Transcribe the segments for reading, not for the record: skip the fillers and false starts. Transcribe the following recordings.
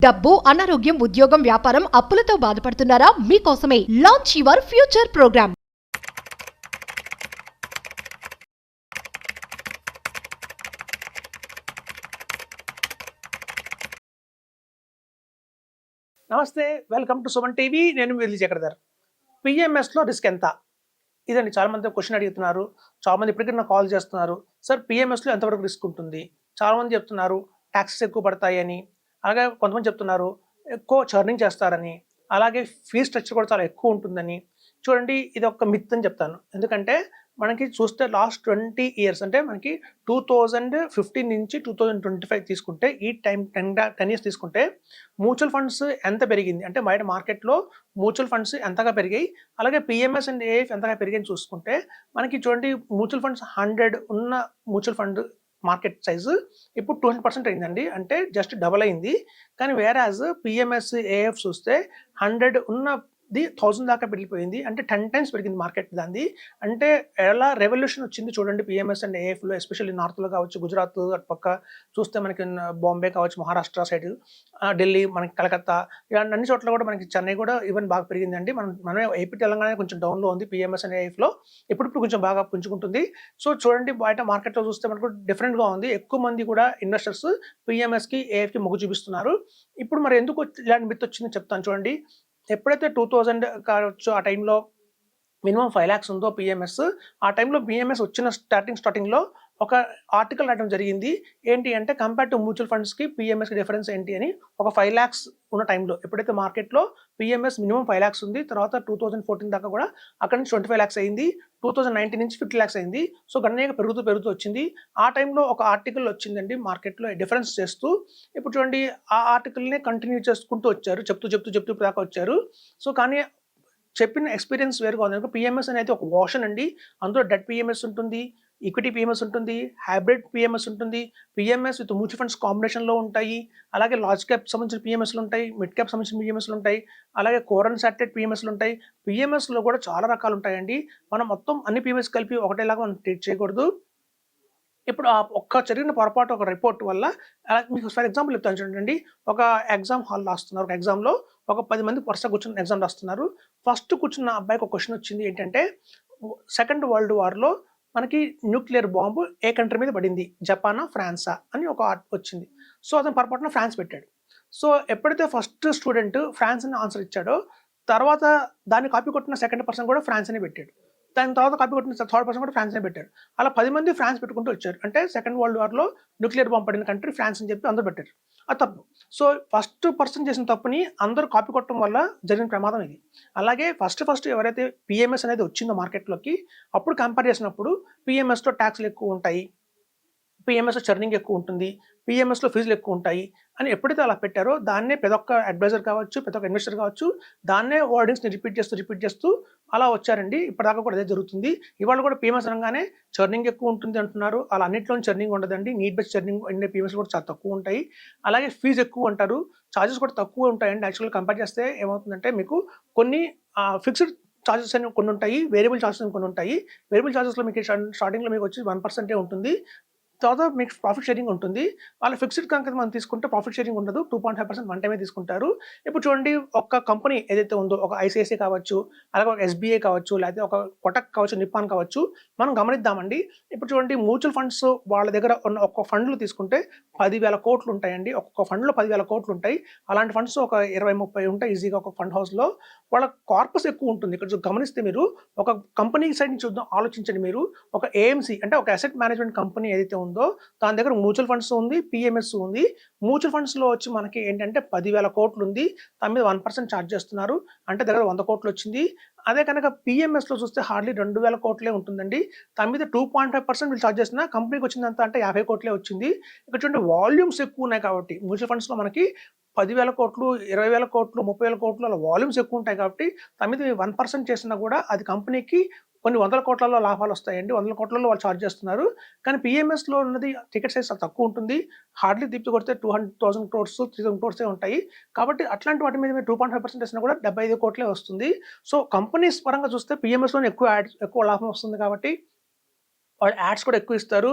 డబ్బు, అనారోగ్యం, ఉద్యోగం, వ్యాపారం, అప్పులతో బాధపడుతున్నారా? మీకోసమే లాంచ్ యువర్ ఫ్యూచర్ ప్రోగ్రామ్. నమస్తే, వెల్కమ్ టు సుమన్ టీవీ. నేను మీ చక్రధర్. పిఎంఎస్లో రిస్క్ ఎంత? ఇదండి, చాలామంది క్వశ్చన్ అడుగుతున్నారు. చాలామంది ఇప్పటికీ నాకు కాల్ చేస్తున్నారు. సార్, పిఎంఎస్లో ఎంతవరకు రిస్క్ ఉంటుంది? చాలామంది చెప్తున్నారు ట్యాక్సెస్ ఎక్కువ పడతాయని, అలాగే కొంతమంది చెప్తున్నారు ఎక్కువ చర్నింగ్ చేస్తారని, అలాగే ఫీ స్ట్రక్చర్ కూడా చాలా ఎక్కువ ఉంటుందని. చూడండి, ఇది ఒక మిత్ అని చెప్తాను. ఎందుకంటే మనకి చూస్తే లాస్ట్ 20 ఇయర్స్, అంటే మనకి 2015 నుంచి 2025 తీసుకుంటే, ఈ టైం 10 ఇయర్స్ తీసుకుంటే మ్యూచువల్ ఫండ్స్ ఎంత పెరిగింది అంటే బయట మార్కెట్లో మ్యూచువల్ ఫండ్స్ ఎంతగా పెరిగాయి, అలాగే పిఎంఎస్ అండ్ ఏఎఫ్ ఎంతగా పెరిగాయని చూసుకుంటే మనకి చూడండి, మ్యూచువల్ ఫండ్స్ 100 ఉన్న మ్యూచువల్ ఫండ్ మార్కెట్ సైజు ఇప్పుడు 200% అయిందండి. అంటే జస్ట్ డబల్ అయింది. కానీ వేరాజ్ పిఎంఎస్ ఏఎఫ్ చూస్తే 100 ఉన్నది 1000 దాకా పెరిగిపోయింది. అంటే 10 టైమ్స్ పెరిగింది మార్కెట్ దాన్ని. అంటే ఎలా రెవల్యూషన్ వచ్చింది చూడండి పిఎంఎస్ అండ్ ఏఎఫ్లో, ఎస్పెషల్లీ నార్త్లో కావచ్చు, గుజరాత్ అటుపక్క చూస్తే మనకి బాంబే కావచ్చు, మహారాష్ట్ర సైడ్, ఢిల్లీ, మనకి కలకత్తా, ఇలాంటి అన్ని చోట్ల కూడా, మనకి చెన్నై కూడా ఈవెన్ బాగా పెరిగిందండి. మనమే ఏపీ తెలంగాణ కొంచెం డౌన్లో ఉంది పిఎంఎస్ అండ్ ఏఎఫ్లో. ఇప్పుడు కొంచెం బాగా పుంజుకుంటుంది. సో చూడండి, బయట మార్కెట్లో చూస్తే మనకు డిఫరెంట్గా ఉంది. ఎక్కువ మంది కూడా ఇన్వెస్టర్స్ పిఎంఎస్కి ఏఎఫ్కి మొగ్గు చూపిస్తున్నారు. ఇప్పుడు మరి ఎందుకు ఇలాంటి మిత్ వచ్చిందో చెప్తాను చూడండి. ఎప్పుడైతే 2000 కావచ్చు ఆ టైంలో మినిమం 5 lakhs ఉందో పిఎంఎస్, ఆ టైంలో పిఎంఎస్ వచ్చిన స్టార్టింగ్లో ఒక ఆర్టికల్ రాయడం జరిగింది. ఏంటి అంటే, కంపేర్ టు మ్యూచువల్ ఫండ్స్కి పిఎంఎస్కి డిఫరెన్స్ ఏంటి అని. ఒక 5 lakhs ఉన్న టైంలో ఎప్పుడైతే మార్కెట్లో పిఎంఎస్ మినిమం 5 lakhs ఉంది, తర్వాత 2014 దాకా కూడా అక్కడ నుంచి 25 lakhs అయింది, 2019 నుంచి 50 lakhs అయింది. సో గణనీయంగా పెరుగుతూ వచ్చింది. ఆ టైంలో ఒక ఆర్టికల్ వచ్చిందండి మార్కెట్లో డిఫరెన్స్ చేస్తూ. ఇప్పుడు చూడండి, ఆ ఆర్టికల్ని కంటిన్యూ చేసుకుంటూ వచ్చారు, చెప్తూ దాకా వచ్చారు. సో కానీ చెప్పిన ఎక్స్పీరియన్స్ వేరుగా ఉంది. పిఎంఎస్ అనేది ఒక ఓషన్ అండి. అందులో డెట్ పిఎంఎస్ ఉంటుంది, ఈక్విటీ పిఎంఎస్ ఉంటుంది, హైబ్రిడ్ పిఎంఎస్ ఉంటుంది, పిఎంఎస్ విత్ మ్యూచువల్ ఫండ్స్ కాంబినేషన్లో ఉంటాయి, అలాగే లార్జ్ క్యాప్ సంబంధించిన పిఎంఎస్లు ఉంటాయి, మిడ్ క్యాప్ సంబంధించిన పిఎంఎస్లు ఉంటాయి, అలాగే కోర్ అండ్ సాటెడ్ పిఎంఎస్లు ఉంటాయి. పిఎంఎస్లో కూడా చాలా రకాలు ఉంటాయండి. మనం మొత్తం అన్ని పిఎంఎస్ కలిపి ఒకటేలాగా మనం ట్రీట్ చేయకూడదు. ఇప్పుడు ఆ ఒక్క జరిగిన పొరపాటు, ఒక రిపోర్ట్ వల్ల, మీకు ఫర్ ఎగ్జాంపుల్ చెప్తాను చూడండి. ఒక ఎగ్జామ్ హాల్లో రాస్తున్నారు. ఒక ఎగ్జామ్లో ఒక 10 మంది వరుసగా కూర్చొని ఎగ్జామ్ రాస్తున్నారు. ఫస్ట్ కూర్చున్న అబ్బాయికి ఒక క్వశ్చన్ వచ్చింది. ఏంటంటే, సెకండ్ వరల్డ్ వార్లో మనకి న్యూక్లియర్ బాంబు ఏ కంట్రీ మీద పడింది, జపానా, ఫ్రాన్సా అని ఒక వచ్చింది. సో అతను పొరపాటున ఫ్రాన్స్ పెట్టాడు. సో ఎప్పుడైతే ఫస్ట్ స్టూడెంట్ ఫ్రాన్స్ అని ఆన్సర్ ఇచ్చాడో, తర్వాత దాన్ని కాపీ కొట్టిన సెకండ్ పర్సన్ కూడా ఫ్రాన్స్ అని పెట్టాడు. దాని తర్వాత కాపీ కొట్టిన థర్డ్ పర్సన్ కూడా ఫ్రాన్స్నే పెట్టారు. అలా 10 మంది ఫ్రాన్స్ పెట్టుకుంటూ వచ్చారు. అంటే సెకండ్ వరల్డ్ వార్లో న్యూక్లియర్ బాంబ్ పడిన కంట్రీ ఫ్రాన్స్ అని చెప్పి అందరూ పెట్టారు. అది తప్పు. సో ఫస్ట్ పర్సన్ చేసిన తప్పుని అందరూ కాపీ కొట్టడం వల్ల జరిగిన ప్రమాదం ఇది. అలాగే ఫస్ట్ ఎవరైతే పిఎంఎస్ అనేది వచ్చిందో మార్కెట్లోకి, అప్పుడు కంపేర్ చేసినప్పుడు పిఎంఎస్లో ట్యాక్స్లు ఎక్కువ ఉంటాయి, పిఎంఎస్లో చర్నింగ్ ఎక్కువ ఉంటుంది, పిఎంఎస్లో ఫీజులు ఎక్కువ ఉంటాయి అని ఎప్పుడైతే అలా పెట్టారో, దాన్నే ప్రతి ఒక్క అడ్వైజర్ కావచ్చు, ప్రతి ఒక్క ఇన్వెస్టర్ కావచ్చు, దాన్నే వర్డింగ్స్ని రిపీట్ చేస్తూ అలా వచ్చారండి. ఇప్పటిదాకా కూడా అదే జరుగుతుంది. ఇవాళ కూడా పిఎంఎస్ అనగానే చర్నింగ్ ఎక్కువ ఉంటుంది అంటున్నారు. అలా అన్నింటిలోని చర్నింగ్ ఉండదండి. నీడ్ బేస్డ్ చర్నింగ్ ఉండే పిఎంఎస్ కూడా చాలా తక్కువ ఉంటాయి. అలాగే ఫీజు ఎక్కువ అంటారు, ఛార్జెస్ కూడా తక్కువ ఉంటాయండి. యాక్చువల్గా కంపేర్ చేస్తే ఏమవుతుందంటే, మీకు కొన్ని ఫిక్స్డ్ ఛార్జెస్ అని కొన్ని ఉంటాయి, వేరియబుల్ ఛార్జెస్ అని కొన్ని ఉంటాయి. వేరియబుల్ ఛార్జెస్లో మీకు స్టార్టింగ్లో మీకు వచ్చి 1% ఉంటుంది. తర్వాత మీకు ప్రాఫిట్ షేరింగ్ ఉంటుంది. వాళ్ళ ఫిక్స్డ్ కనుక మనం తీసుకుంటే ప్రాఫిట్ షేరింగ్ ఉండదు. 2.5% వన్ టైమే తీసుకుంటారు. ఇప్పుడు చూడండి, ఒక కంపెనీ ఏదైతే ఉందో, ఒక ఐసిఐసిఐ కావచ్చు, అలాగే ఒక ఎస్బీఐ కావచ్చు, లేకపోతే ఒక కొటక్ కావచ్చు, నిప్పాన్ కావచ్చు, మనం గమనిద్దామండి. ఇప్పుడు చూడండి, మ్యూచువల్ ఫండ్స్ వాళ్ళ దగ్గర ఉన్న ఒక్క ఫండ్లు తీసుకుంటే 10,000 కోట్లు ఉంటాయండి. ఒక్కొక్క ఫండ్లో 10,000 కోట్లు ఉంటాయి. అలాంటి ఫండ్స్ ఒక 20-30 ఉంటాయి ఈజీగా ఒక ఫండ్ హౌస్లో. వాళ్ళ కార్పస్ ఎక్కువ ఉంటుంది. ఇక్కడ గమనిస్తే మీరు ఒక కంపెనీ సైడ్ నుంచి చూద్దాం, ఆలోచించండి మీరు. ఒక ఏఎంసీ అంటే ఒక అసెట్ మేనేజ్మెంట్ కంపెనీ ఏదైతే ఉందో, దాని దగ్గర మ్యూచువల్ ఫండ్స్ ఉంది, పిఎంఎస్ ఉంది. మ్యూచువల్ ఫండ్స్లో వచ్చి మనకి ఏంటంటే 10,000 కోట్లు ఉంది, దాని మీద 1% ఛార్జ్ చేస్తున్నారు, అంటే దగ్గర 100 కోట్లు వచ్చింది. అదే కనుక పిఎంఎస్లో చూస్తే హార్డ్లీ 2,000 కోట్లే ఉంటుందండి. దాని మీద 2.5% వీళ్ళు ఛార్జ్ చేస్తున్నా, కంపెనీకి వచ్చిందంతా అంటే 50 కోట్లే వచ్చింది. ఇక్కడ చూడండి, వాల్యూమ్స్ ఎక్కువ ఉన్నాయి కాబట్టి మ్యూచువల్ ఫండ్స్లో మనకి 10,000 కోట్లు, 20,000 కోట్లు, 30,000 కోట్లు అలా వాల్యూమ్స్ ఎక్కువ ఉంటాయి కాబట్టి, దాని మీద 1% చేసినా కూడా అది కంపెనీకి కొన్ని వందల కోట్లలో లాభాలు వస్తాయండి. వందల కోట్లలో వాళ్ళు ఛార్జ్ చేస్తున్నారు. కానీ పిఎంఎస్లో ఉన్నది టికెట్ సైజ్ చాలా తక్కువ ఉంటుంది. హార్డ్లీ తిప్పి కొడితే 200,000 crores, 3,000 crores ఉంటాయి. కాబట్టి అట్లాంటి వాటి మీద మీరు 2.5% వేసినా కూడా 75 కోట్లే వస్తుంది. సో కంపెనీస్ పరంగా చూస్తే పిఎంఎస్లోనే ఎక్కువ లాభం వస్తుంది కాబట్టి వాళ్ళు యాడ్స్ కూడా ఎక్కువ ఇస్తారు.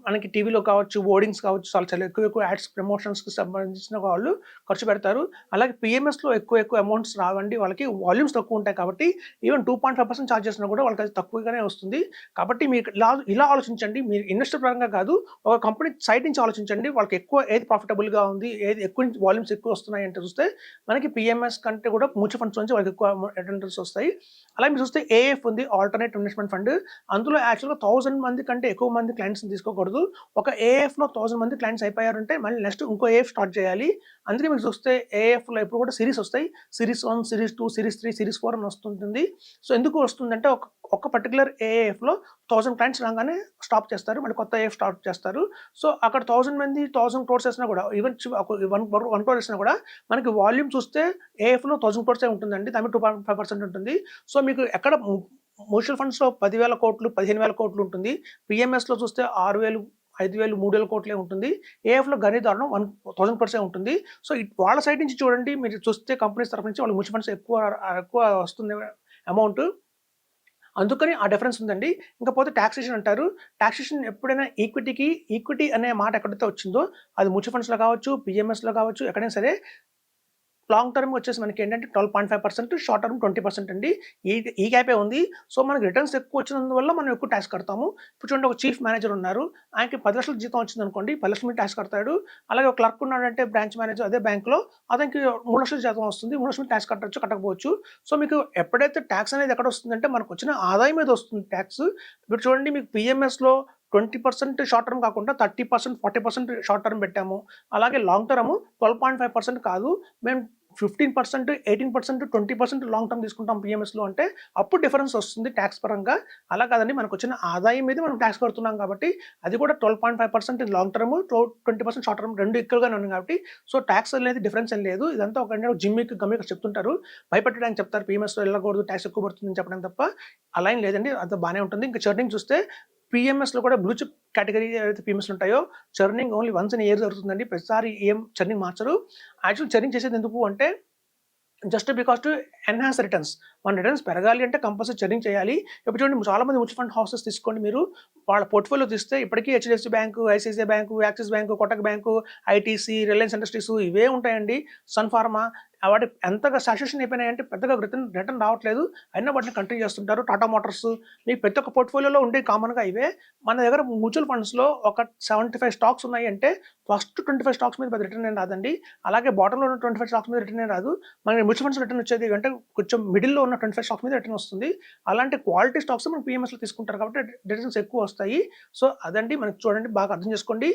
మనకి టీవీలో కావచ్చు, హోర్డింగ్స్ కావచ్చు, చాలా చాలా ఎక్కువ యాడ్స్ ప్రమోషన్స్‌కి సంబంధించిన వాళ్ళు ఖర్చు పెడతారు. అలాగే పీఎంఎస్‌లో ఎక్కువ అమౌంట్స్ రావండి. వాళ్ళకి వాల్యూమ్స్ తక్కువ ఉంటాయి కాబట్టి ఈవెన్ 2.5% చార్జ్ చేసినా కూడా వాళ్ళకి అది తక్కువగానే వస్తుంది. కాబట్టి మీకు ఇలా ఆలోచించండి. మీరు ఇన్వెస్టర్ పరంగా కాదు, ఒక కంపెనీ సైడ్ నుంచి ఆలోచించండి. వాళ్ళకి ఎక్కువ ఏది ప్రాఫిటబుల్‌గా ఉంది, ఏది ఎక్కువ వాల్యూమ్స్ ఎక్కువ వస్తున్నాయి అంటే చూస్తే మనకి పీఎంఎస్ కంటే కూడా మ్యూచువల్ ఫండ్స్ నుంచి వాళ్ళకి ఎక్కువ రిటర్న్స్ వస్తాయి. అలాగే మీరు చూస్తే ఏఎఫ్ ఉంది, ఆల్టర్నేట్ ఇన్వెస్ట్మెంట్ ఫండ్. అందులో యాక్చువల్‌గా 1000 మంది కంటే ఎక్కువ మంది క్లయింట్స్‌ని తీసుకోకూడదు. ఒక ఏఎఫ్‌లో 1000 మంది క్లయింట్స్ అయిపోయారంటే మళ్ళీ నెక్స్ట్ ఇంకో ఏఎఫ్ స్టార్ట్ చేయాలి. అందుకే మీకు చూస్తే ఏఎఫ్‌లో ఎప్పుడు కూడా సిరీస్ వస్తాయి. సిరీస్ 1, సిరీస్ 2, సిరీస్ 3, సిరీస్ 4 అని వస్తుంటుంది. సో, ఎందుకు వస్తుందంటే ఒక పర్టిక్యులర్ ఏఎఫ్‌లో 1000 క్లయింట్స్ రాగానే స్టాప్ చేస్తారు. మళ్ళీ కొత్త ఏఎఫ్ స్టార్ట్ చేస్తారు. సో, అక్కడ 1000 మంది 1000 క్రోర్స్ వేసినా కూడా ఈవెన్ 1 క్రోర్ వేసినా కూడా మనకి వాల్యూమ్ చూస్తే ఏఎఫ్‌లో 1000 క్రోర్సే ఉంటుందండి. దాని మీద 2.5% ఉంటుంది. సో, మీకు ఎక్కడ మ్యూచువల్ ఫండ్స్‌లో 10,000 కోట్లు, 15,000 కోట్లు ఉంటుంది. పీఎంఎస్‌లో చూస్తే 6,000, 5,000, 3,000 కోట్లే ఉంటుంది. ఏఎఫ్‌లో గని దారుణం 1000 క్రోర్సే ఉంటుంది. సో, వాళ్ళ సైడ్ నుంచి చూడండి, మీరు చూస్తే కంపెనీస్ తరఫు నుంచి వాళ్ళకి మ్యూచువల్ ఫండ్స్ ఎక్కువ వస్తుంది అమౌంట్. అందుకని ఆ డిఫరెన్స్ ఉందండి. ఇంకపోతే టాక్సేషన్ అంటారు. టాక్సేషన్ ఎప్పుడైనా ఈక్విటీ అనే మాట ఎక్కడైతే వచ్చిందో అది మ్యూచువల్ ఫండ్స్‌లో కావచ్చు, పీఎంఎస్‌లో కావచ్చు, ఎక్కడైనా సరే లాంగ్ టర్మ్ వచ్చేసి మనకేంటంటే 12.5%, షార్ట్ టర్మ్ 20% అండి. ఈ గ్యాపే ఉంది. సో, మనకు రిటర్న్స్ ఎక్కువ వచ్చినందువల్ల మనం ఎక్కువ టాక్స్ కడతాము. ఇప్పుడు చూడండి, ఒక చీఫ్ మేనేజర్ ఉన్నారు. ఆయనకి 10,00,000 జీతం వచ్చిందనుకోండి, 10,00,000 మీద టాక్స్ కడతాడు. అలాగే ఒక క్లర్క్ ఉన్నాడంటే బ్రాంచ్ మేనేజర్ అదే బ్యాంక్‌లో, అతనికి 3,00,000 జీతం వస్తుంది. 3,00,000 టాక్స్ కట్టొచ్చు, కట్టకపోవచ్చు. సో, మీకు ఎప్పుడైతే టాక్స్ అనేది ఎక్కడొస్తుందంటే మనకొచ్చిన ఆదాయం మీద వస్తుంది టాక్స్. ఇప్పుడు చూడండి, మీకు పీఎంఎస్‌లో 20% షార్ట్ టర్మ్ కాకుండా 30%, 40% షార్ట్ టర్మ్ పెట్టాము. అలాగే లాంగ్ టర్మ్ 12.5% కాదు. మేము 15%, 18%, 20% లాంగ్ టర్మ్ తీసుకుంటాం పీఎంఎస్‌లో అంటే అప్పుడు డిఫరెన్స్ వస్తుంది టాక్స్ పరంగా. అలా కాదండి, మనకొచ్చిన ఆదాయం మీద మనం టాక్స్ కడుతున్నాం కాబట్టి అది కూడా 12.5% లాంగ్ టర్మ్, 20% షార్ట్ టర్మ్ 2 ఈక్వల్‌గానే ఉన్నాయి కాబట్టి సో, టాక్స్ అనేది డిఫరెన్స్ ఏం లేదు. ఇదంతా ఒక జిమ్మిక్, గమ్మిక్ చెప్తుంటారు. భయపెట్టడానికి చెప్తారు. పీఎంఎస్‌లో వెళ్ళకూడదు, టాక్స్ ఎక్కువ పడుతుందని చెప్పడం తప్ప అలా ఏం లేదండి. అంతా బానే ఉంటుంది. ఇంకా చర్నింగ్ చూస్తే పీఎంఎస్‌లో కూడా బ్లూ చిప్ కేటగరీ ఏవైతే పీఎంఎస్‌లు ఉంటాయో churning only once in a year జరుగుతుందండి. ప్రతిసారి ఏం చర్నింగ్ మార్చరు. యాక్చువల్ చర్నింగ్ చేసేది ఎందుకు అంటే just because to enhance returns. మన రిటర్న్స్ పెరగాలి అంటే కంపల్సరీ చర్నింగ్ చేయాలి. ఇప్పుడు చూడండి, చాలామంది మ్యూచువల్ ఫండ్ హౌసెస్ తీసుకోండి మీరు. వాళ్ళ పోర్ట్‌ఫోలియో తీస్తే ఇప్పటికీ HDFC bank, ICICI bank, axis bank, Kotak bank, ITC, Reliance industries ఇవే ఉంటాయండి. సన్ ఫార్మా వాటి ఎంతగా సాచురేషన్ అయిపోయినాయంటే పెద్దగా రిటర్న్ రావట్లేదు. అయినా వాటిని కంటిన్యూ చేస్తుంటారు. టాటా మోటార్స్, మీకు ప్రతి ఒక్క పోర్ట్‌ఫోలియోలో ఉండేవి కామన్‌గా ఇవే. మన దగ్గర మ్యూచువల్ ఫండ్స్‌లో ఒక 75 స్టాక్స్ ఉన్నాయి అంటే ఫస్ట్ 25 స్టాక్స్ మీద పెద్ద రిటర్న్ ఏం రాదండి. అలాగే బాటమ్‌లో ఉన్న 25 స్టాక్స్ మీద రిటర్న్ ఏం రాదు. మనకి మ్యూచువల్ ఫండ్స్ రిటర్న్ వచ్చేది అంటే కొంచెం మిడిల్‌లో ఉన్న 25 స్టాక్స్ మీద రిటర్న్ వస్తుంది. అలాంటి క్వాలిటీ స్టాక్స్ మనం పీఎంఎస్‌లో తీసుకుంటారు కాబట్టి రిటర్న్స్ ఎక్కువ వస్తాయి. సో, అదండి మనకి చూడండి, బాగా అర్థం చేసుకోండి.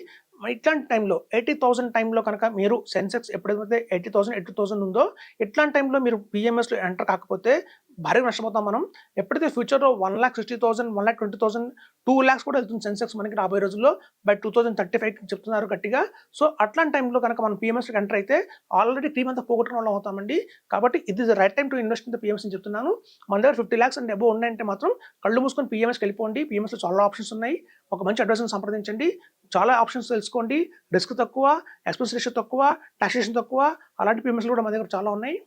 ఇట్లాంటి టైంలో 80,000 టైంలో కనుక మీరు సెన్సెక్స్ ఎప్పుడైతే 80,000 ఉందో ఇట్లాంటి టైంలో మీరు పీఎంఎస్‌లో ఎంటర్ కాకపోతే భారీగా నష్టపోతాం మనం. ఎప్పుడైతే ఫ్యూచర్‌లో 1,60,000, 1,20,000, 2,00,000 కూడా వెళ్తుంది సెన్సెక్స్ మనకి రాబోయే రోజుల్లో బై 2035 చెప్తున్నారు గట్టిగా. సో, అట్లాంటి టైంలో కనుక మనం పీఎంఎస్‌లోకి ఎంటర్ అయితే ఆల్రెడీ టీమ్ అంతా పోగొట్టుకున్న వాళ్ళం అవుతామండి. కాబట్టి ఇది the right time to invest in the PMS అని చెప్తున్నాను. మన దగ్గర 50,00,000 అండ్ అబోవ్ ఉన్నాయంటే మాత్రం కళ్ళు మూసుకొని పీఎంఎస్‌కి వెళ్ళిపోండి. పీఎంఎస్‌లో చాలా ఆప్షన్స్ ఉన్నాయి. ఒక మంచి అడ్వైజర్‌ని సంప్రదించండి. చాలా ఆప్షన్స్ తెలుసుకోండి. రిస్క్ తక్కువ, ఎక్స్‌పెన్స్ రేషియో తక్కువ, టాక్సేషన్ తక్కువ. అలాంటి పీఎంఎస్‌లు కూడా మన దగ్గర చాలా ఉన్నాయి.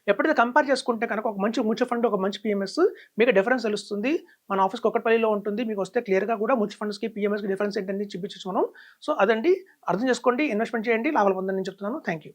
ఎప్పుడైతే కంపేర్ చేసుకుంటే కనుక ఒక మంచి మ్యూచువల్ ఫండ్, ఒక మంచి పీఎంఎస్ మీకు డిఫరెన్స్ తెలుస్తుంది. మన ఆఫీస్ కూకట్పల్లిలో ఉంటుంది. మీకు వస్తే క్లియర్‌గా కూడా మ్యూచువల్ ఫండ్స్‌కి, పీఎంఎస్‌కి డిఫరెన్స్ ఏంటనేది చూపించొచ్చు మనం. సో, అదండి. అర్థం చేసుకోండి, ఇన్వెస్ట్‌మెంట్ చేయండి, లాభాలు పొందండి అని చెప్తున్నాను. Thank you.